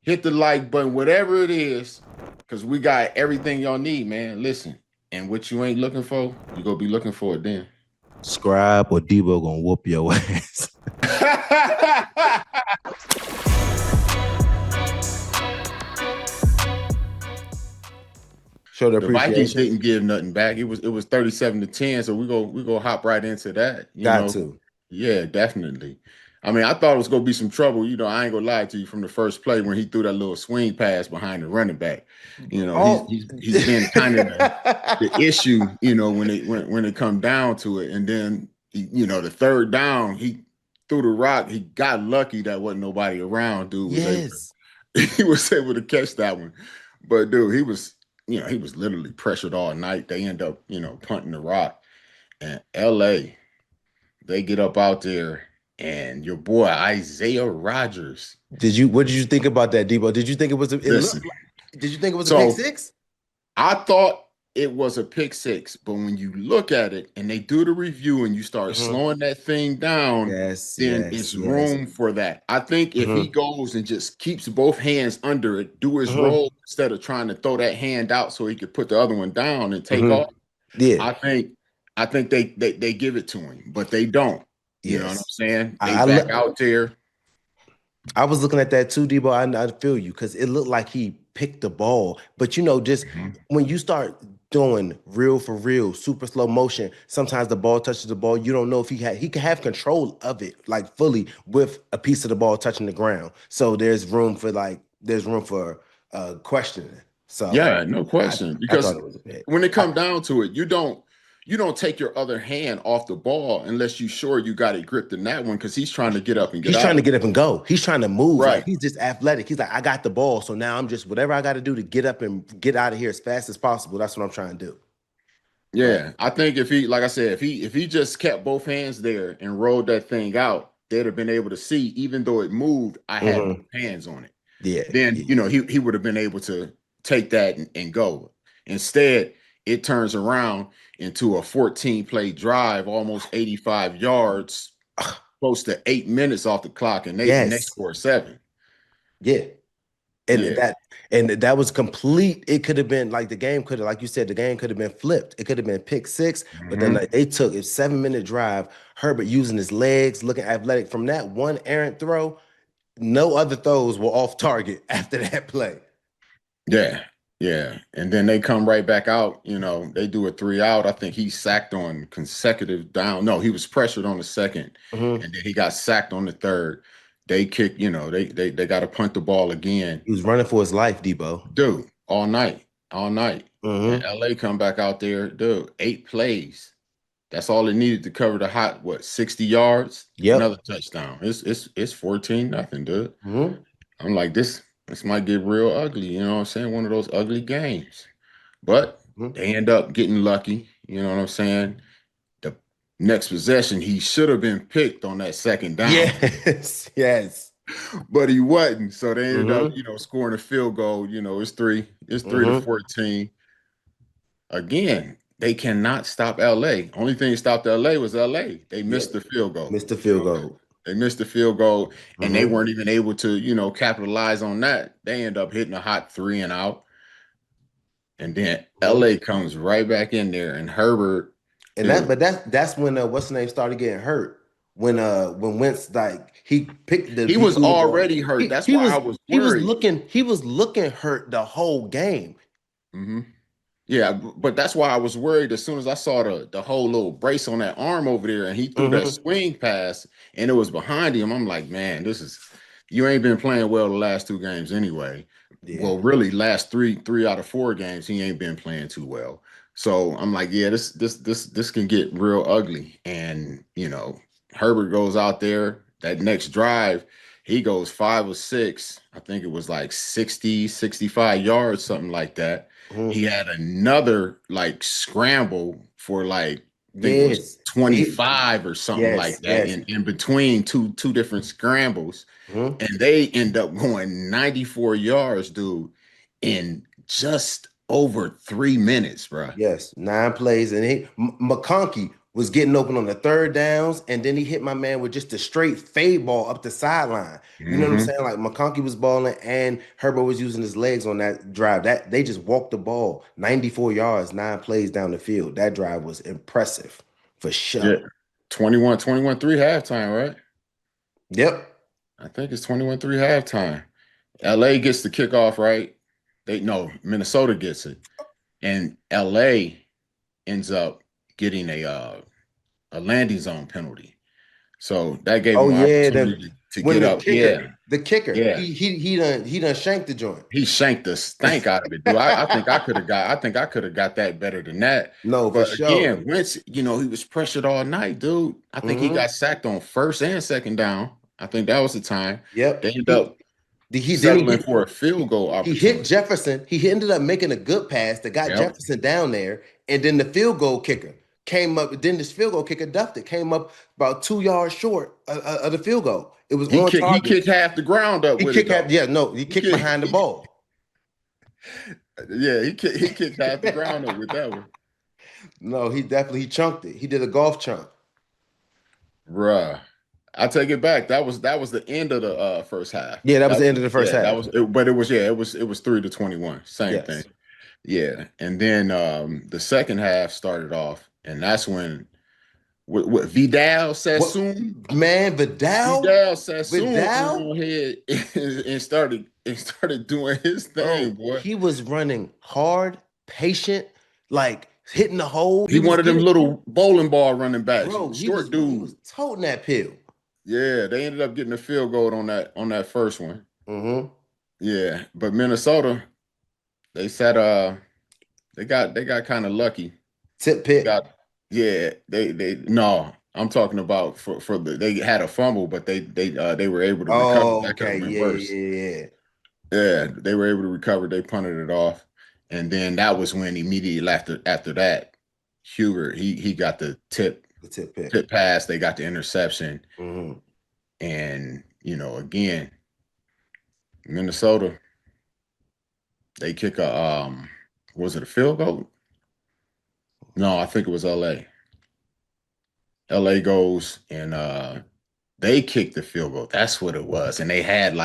hit the like button, whatever it is, because we got everything y'all need, man. Listen, and what you ain't looking for, you gonna be looking for it then. Scribe or Deebo gonna whoop your ass. Show the The Vikings appreciation. didn't give nothing back. It was 37-10. So we go hop right into that. Got to. Yeah, definitely. I mean, I thought it was gonna be some trouble. I ain't gonna lie to you from the first play when he threw that little swing pass behind the running back. He's Oh. he's been kind of the issue, when it come down to it. And then the third down, he threw the rock. He got lucky that wasn't nobody around. Dude was able Yes. he was able to catch that one. But dude, he was literally pressured all night. They end up, punting the rock. And LA, they get up out there, and your boy Isaiah Rodgers. What did you think about that, Deebo? Did you think it was a Listen, did you think it was a so pick six? I thought it was a pick six, but when you look at it and they do the review and you start slowing that thing down, Yes, then yes, it's yes. room for that. I think if he goes and just keeps both hands under it, do his roll instead of trying to throw that hand out so he could put the other one down and take off. Yeah. I think they give it to him, but they don't. You know what I'm Yes. saying? They back out there. I was looking at that too, Deebo. I feel you because it looked like he picked the ball. But just when you start doing real for real, super slow motion, sometimes the ball touches the ball. You don't know if he can have control of it like fully with a piece of the ball touching the ground. So there's room for questioning. So Yeah, no question. I Because thought it was a pick. when it comes down to it, you don't take your other hand off the ball unless you're sure you got it gripped in that one because he's trying to get up and get He's out. trying to get up and go. He's trying to move. Right. Like he's just athletic. He's like, I got the ball. So now I'm just whatever I got to do to get up and get out of here as fast as possible. That's what I'm trying to do. Yeah. I think if he, like I said, if he just kept both hands there and rolled that thing out, they'd have been able to see, even though it moved, I had both hands on it. Yeah. Then, he would have been able to take that and go. Instead, it turns around into a 14-play drive, almost 85 yards, close to 8 minutes off the clock, and they score 7. Yeah. And Yeah. that was complete. It could have been like the game could have, like you said, the game could have been flipped. It could have been pick six, but then they took a 7-minute drive. Herbert using his legs, looking athletic from that one errant throw. No other throws were off target after that play. Yeah. Yeah. And then they come right back out. They do a 3 out. I think he sacked on consecutive down. No, he was pressured on the second, and then he got sacked on the third. They kick, they got to punt the ball again. He was running for his life, Deebo. Dude, all night. And LA come back out there, dude, 8 plays. That's all it needed to cover the 60 yards? Yep. Another touchdown. It's 14-0, dude. I'm like, this might get real ugly, you know what I'm saying? One of those ugly games. But they end up getting lucky, you know what I'm saying? The next possession, he should have been picked on that second down. Yes. But he wasn't. So they ended up, scoring a field goal. It's 3-14. Again, they cannot stop LA. Only thing that stopped LA was LA. They missed the field goal. They missed the field goal, and they weren't even able to, capitalize on that. They end up hitting a hot 3 and out. And then LA comes right back in there, and Herbert. And that's when what's the name started getting hurt. When Wentz he picked the he was already hurt. That's why I was worried. He was looking hurt the whole game. Yeah, but that's why I was worried as soon as I saw the whole little brace on that arm over there, and he threw that swing pass, and it was behind him. I'm like, man, you ain't been playing well the last 2 games anyway. Yeah. Well, really, last three out of 4 games, he ain't been playing too well. So I'm like, yeah, this can get real ugly. And Herbert goes out there that next drive, he goes 5 of 6. I think it was like 60, 65 yards, something like that. He had another scramble for I think it was 25 or something like that in between two different scrambles. And they end up going 94 yards, dude, in just over 3 minutes, bro. Yes, 9 plays. And McConkey was getting open on the third downs, and then he hit my man with just a straight fade ball up the sideline. You know what I'm Mm-hmm. saying? Like McConkey was balling, and Herbert was using his legs on that drive. That they just walked the ball 94 yards, 9 plays down the field. That drive was impressive for Yeah. sure. 21-3 halftime, right? Yep. I think it's 21-3 halftime. LA gets the kickoff, right? Minnesota gets it. And LA ends up getting a landing zone penalty. So that gave Oh him an yeah, the opportunity to when get the up. kicker, Yeah. the kicker, Yeah. he done shanked the joint. He shanked the stank out of it, dude. I think I could have got that better than that. No, for But sure. again, Wentz, he was pressured all night, dude. I think he Hmm. got sacked on first and second down. I think that was the time. They Yep. ended up He then settling for a field goal he hit opportunity. Jefferson. He ended up making a good pass that got Yep. Jefferson down there, and then the field goal kicker came up. Then this field goal kicker duffed it, came up about 2 yards short of the field goal. It was on He target. kicked half the ground up He with it kicked though. half. Yeah, no, he He kicked kicked, behind the ball. yeah, he kicked half the ground up with that one. No, he chunked it. He did a golf chunk. Bruh. I take it back. That was the end of the first half. Yeah, that was That the end was of the first yeah, that half. was it, but it was 3-21. Same thing. Yes. Yeah. And then the second half started off, and that's when what Vidal What Sassoon man, Vidal? Vidal Sassoon went Vidal? on ahead and started doing his thing, Bro, boy. he was running hard, patient, like hitting the hole. He He was one of them getting, little bowling ball running backs, bro, short he dude. was toting that pill. Yeah, they ended up getting a field goal on that first one. Mm-hmm. Yeah, but Minnesota, they said they got kind of lucky. Tip They pick. got yeah, they no, I'm talking about they had a fumble, but they were able to recover. Oh, That could have okay. went Yeah, worse. yeah, yeah, yeah. Yeah, they were able to recover. They punted it off, and then that was when immediately after that, Hubert he got the The tip pick. tip pass. They got the interception, Mm-hmm. and again, Minnesota they kick was it a field goal? No, I think it was L.A. LA goes and they kicked the field goal. That's what it was. And they had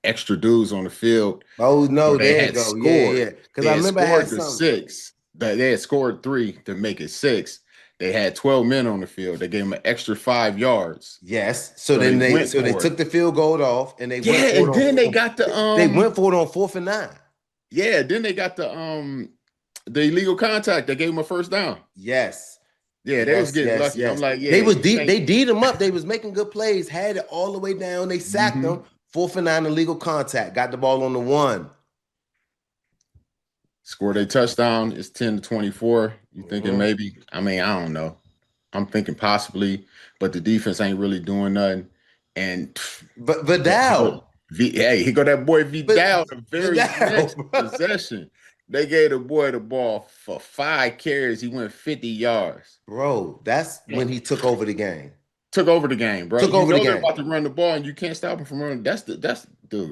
extra dudes on the field. Oh So no, they there you had go. Yeah, scored. yeah. Because They I had remember I had scored the some. six. They had scored three to make it six. They had 12 men on the field. They gave them an extra 5 yards. Yes. So So they then they went so they for it. took the field goal off and they went Yeah, for it and on then they got the they went for it on 4th and 9. yeah, then they got the illegal contact. They gave them a first down. Yes. Yeah, they was Yes, getting yes, lucky. I'm yes. like, yeah, They was you deep. can't. They D'd him up. They was making good plays. Had it all the way down. They sacked Mhm. them. 4th and 9 illegal contact. Got the ball on the 1. Scored a touchdown. It's 10-24. You thinking Mhm. maybe? I mean, I don't know. I'm thinking possibly, but the defense ain't really doing nothing. And But he go, Vidal, hey, he got that boy but Vidal the very Vidal, next bro. possession. They gave the boy the ball for 5 carries. He went 50 yards. Bro, that's when he took over the game. Took over the game, bro. Took You over the know they're game. about to run the ball, and you can't stop them from running. That's dude.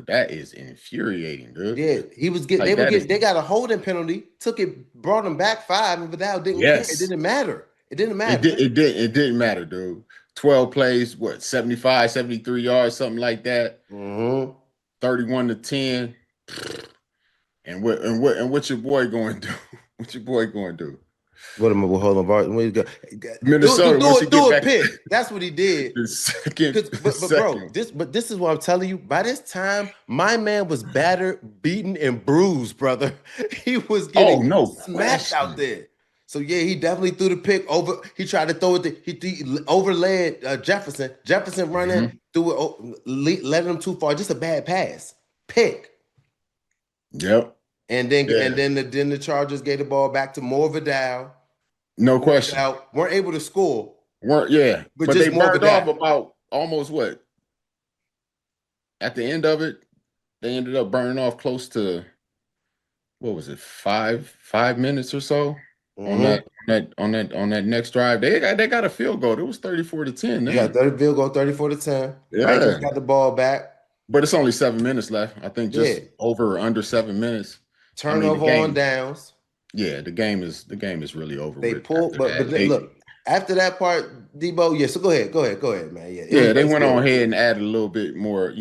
That is infuriating, dude. Yeah, he was getting. They Like were that is getting. They got a holding penalty. Took it, brought him back 5, and Vidal didn't care. It yes. didn't matter. It didn't It matter. did. It didn't matter, dude. 12 plays, what, 75, 73 yards, something like that. Mm-hmm. 31-10. And what your boy going to do? What your boy going to do? What am I? Well, hold on, Bart. Where you go? Minnesota, once you Do get a back pick. That's what he did. the second But bro, second. this is what I'm telling you. By this time, my man was battered, beaten, and bruised, brother. He was Oh, getting no smashed out question. there. So yeah, he definitely threw the pick over. He tried to throw it. He overlaid Jefferson. Jefferson running Mhm. threw it, led him too far. Just a bad pass. Pick. Yep. And Yeah. then the Chargers gave the ball back to more Vidal. No More question. Vidal weren't able to score, Yeah. but But they just more burned off Vidal. about almost what? At the end of it, they ended up burning off close to what was it, 5 minutes or so on Mm-hmm. that next drive. They got a field goal. It was 34-10 You got then. 30 field goal, 34-10. Vikings Yeah. got the ball back. But it's only 7 minutes left. I think Yeah. just over or under 7 minutes. I mean, the Turnover on game, downs. Yeah, the game is really over They with pulled, after but that. They look, after that part, Deebo, yeah, so go ahead, man. Yeah, it was Yeah, they went basically on over. ahead and added a little bit more,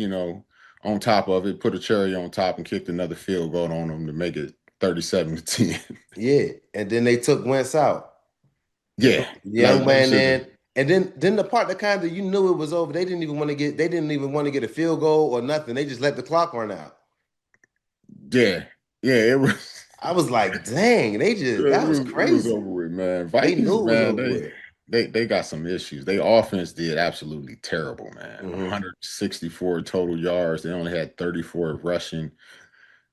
on top of it, put a cherry on top and kicked another field goal on them to make it 37-10. Yeah, and then they took Wentz out. They Yeah, put the young like they man should have. in, and then the part that kind of you knew it was over. They didn't even want to get a field goal or nothing. They just let the clock run out. Yeah, yeah, it was. I was like, dang, that was It was over crazy. with, man. They Vikings, knew it was man, over with. they got some issues. They offense did absolutely terrible, man. Hmm. 164 total yards. They only had 34 rushing.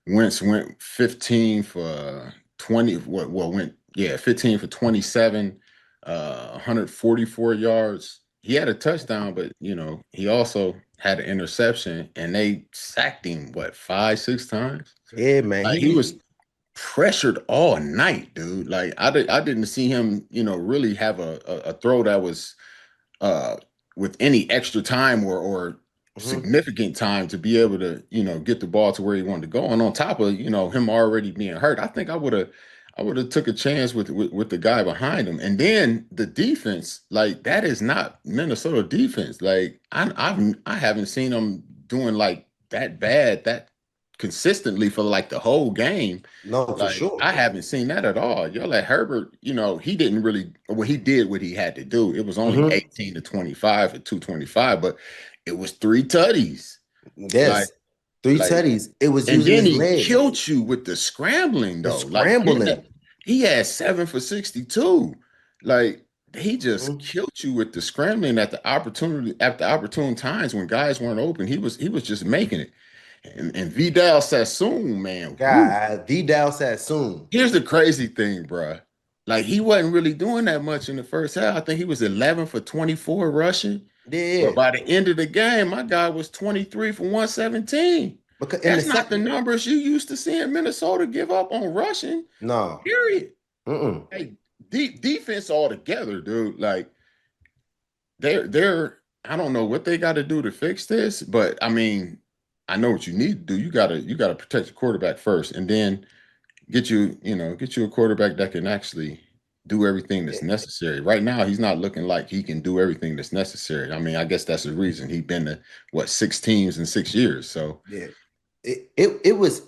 Wentz went 15 for 20. Went, yeah, 15 for 27, 144 yards. He had a touchdown, but he also had an interception, and they sacked him five, six times. Yeah, man. Like he was pressured all night, dude. Like I didn't see him, really have a throw that was uh with any extra time or Mhm. significant time to be able to, get the ball to where he wanted to go. And on top of, him already being hurt, I think I would have took a chance with the guy behind him. And then the defense, like that is not Minnesota defense. Like I haven't seen them doing like that bad that consistently for like the whole game. No, for Like sure. I haven't seen that at all. Y'all let Herbert, he didn't really well, he did what he had to do. It was only Hmm. 18 to 25 for 225, but it was three tutties. Like, Yes, three like, tutties. It was and using then his he legs, killed you with the scrambling the though. Like scrambling. he had 7 for 62. Like he just Mhm. killed you with the scrambling at the opportune times when guys weren't open. He was just making it. And Vidal Sassoon, man, woo. God, Vidal Sassoon. Here's the crazy thing, bruh. Like he wasn't really doing that much in the first half. I think he was 11 for 24 rushing. Yeah, But by the end of the game, my guy was 23 for 117. because in the That's not the second, numbers you used to see in Minnesota give up on rushing. no, Period. mm-mm. Hey, defense altogether, dude. Like they're I don't know what they got to do to fix this, but I mean, I know what you need to do. You gotta protect the quarterback first, and then get you a quarterback that can actually do everything that's necessary. Right now, he's not looking like he can do everything that's necessary. I mean, I guess that's the reason he's been to six teams in 6 years. So Yeah, it was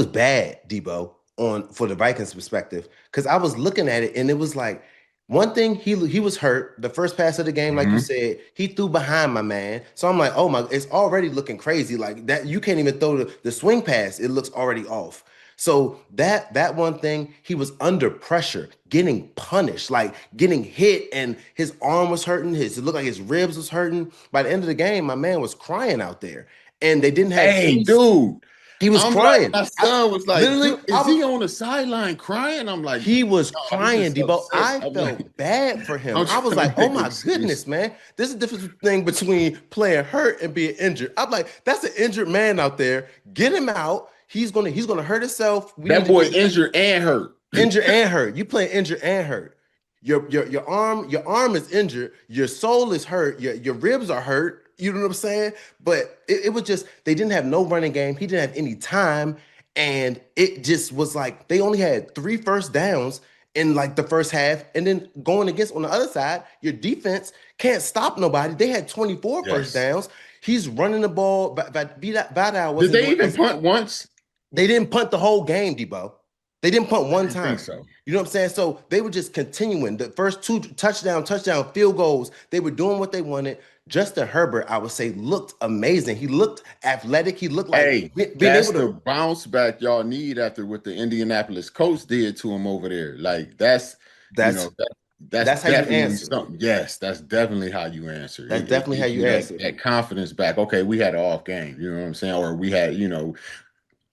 bad, Debo, on for the Vikings perspective, because I was looking at it and it was like one thing he was hurt the first pass of the game, like you mhm. said, he threw behind my man. So I'm like, oh my, it's already looking crazy. Like that, you can't even throw the swing pass, it looks already off. So that one thing, he was under pressure, getting punished, like getting hit, and his arm was hurting. It looked like his ribs was hurting. By the end of the game, my man was crying out there, and they didn't have Hey, any. dude, He was I'm like, crying. my son was like, Literally, dude, is he on the sideline crying? I'm like, he was no, he crying, just Debo. upset. I I'm like, felt bad for him. I'm I was trying like, to oh make my excuses. goodness, man. There's a difference thing between playing hurt and being injured. I'm like, that's an injured man out there. Get him out. He's gonna hurt himself. We need That to boy get injured and hurt. injured and hurt. You play injured and hurt. Your arm is injured. Your soul is hurt. Your ribs are hurt. You know what I'm saying? But it was just they didn't have no running game. He didn't have any time, and it just was like they only had three first downs in like the first half, and then going against on the other side, your defense can't stop nobody. They had 24 first Yes. downs. He's running the ball, but Vidal Did wasn't they doing even as punt once? they didn't punt the whole game, Debo. They didn't punt I one didn't think time. so. You know what I'm saying? So they were just continuing. The first two touchdown, field goals, they were doing what they wanted. Justin Herbert, I would say, looked amazing. He looked athletic. He looked like Hey, being that's able the to. bounce back y'all need after what the Indianapolis coach did to him over there. Like that's, you That's know, that that's that's how you definitely answer. something. Yes, that's definitely how you answer. That's It definitely how gives you you that answer. that confidence back. Okay, we had an off game. You know what I'm saying? Or we had,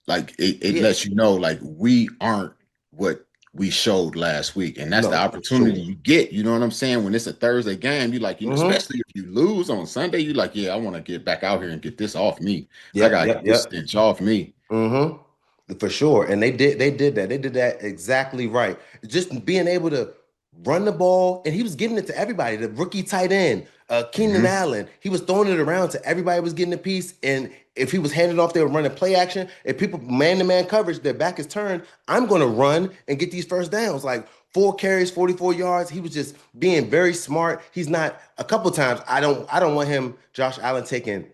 like it Yeah, lets you know like we aren't what we showed last week. And that's the no, for opportunity sure. you get. You know what I'm saying? When it's a Thursday game, you like, Mm-hmm. especially if you lose on Sunday, you like, yeah, I want to get back out here and get this off me. I Yep, gotta yep, get this yep. stench off me. Mm-hmm. For sure. And they did that. They did that exactly right. Just being able to run the ball, and he was giving it to everybody. The rookie tight end, Keenan Mhm. Allen, he was throwing it around to everybody was getting a piece. And if he was handing off, they were running play action. If people man-to-man coverage, their back is turned, I'm going to run and get these first downs. Like 4 carries, 44 yards. He was just being very smart. He's not, a couple times, I don't want him, Josh Allen, taking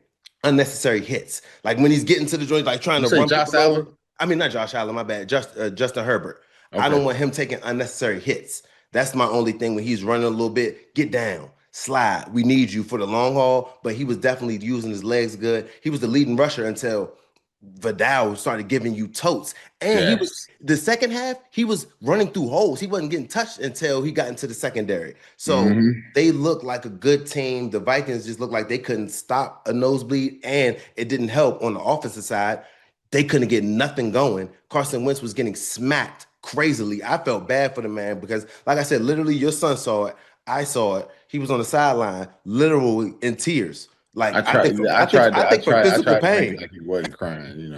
unnecessary hits. Like when he's getting to the joint, like trying You to say run Josh people over. Allen? I mean, not Josh Allen, my bad. Justin Herbert. I don't Okay. want him taking unnecessary hits. That's my only thing when he's running a little bit. Get down, slide. We need you for the long haul. But he was definitely using his legs good. He was the leading rusher until Vidal started giving you totes. And he was Yes. the second half, he was running through holes. He wasn't getting touched until he got into the secondary. So Hmm. they looked like a good team. The Vikings just looked like they couldn't stop a nosebleed, and it didn't help on the offensive side. They couldn't get nothing going. Carson Wentz was getting smacked crazily. I felt bad for the man because, like I said, literally your son saw it. I saw it. He was on the sideline, literally in tears. Like I think for Yeah, I think I I think for tried, I physical tried to make it pain. like he wasn't crying.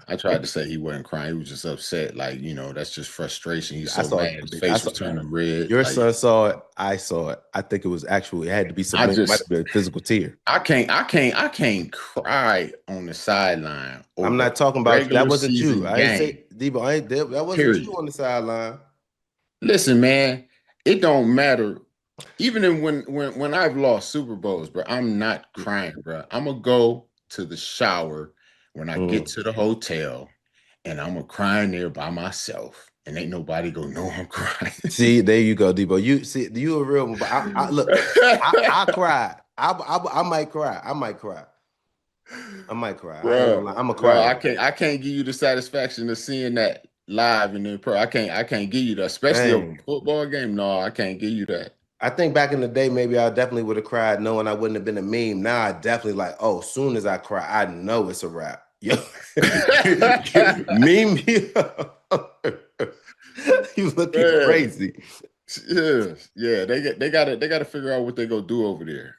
I tried to say he wasn't crying. He was just upset. Like, that's just frustration. He's I so saw it mad. too His big. I face saw was turning red. your Like, son saw it. I saw it. I think it was actually it had to be I some it might have just, been a physical tear. I can't cry on the sideline I'm over not talking about that regular wasn't you. season I ain't say game. Debo. I ain't that wasn't you Period. on the sideline. Listen, man, it don't matter. Even when I've lost Super Bowls, bro, I'm not crying, bro. I'm gonna go to the shower when I get Mm. to the hotel, and I'm gonna cry in there by myself, and ain't nobody gonna know I'm crying. See, there you go, Debo. You see, you a real one. But I look, I cried. I might cry. I might cry. I might cry. I ain't gonna Bro, lie. I'm a no, crier. I can't give you the satisfaction of seeing that live and in pro. I can't give you that, especially a Dang. football game. No, I can't give you that. I think back in the day, maybe I definitely would have cried knowing I wouldn't have been a meme. Now I definitely like, oh, soon as I cry, I know it's a wrap. Yo, meme me up. You looking Man, crazy. yeah, yeah, they gotta figure out what they gonna do over there.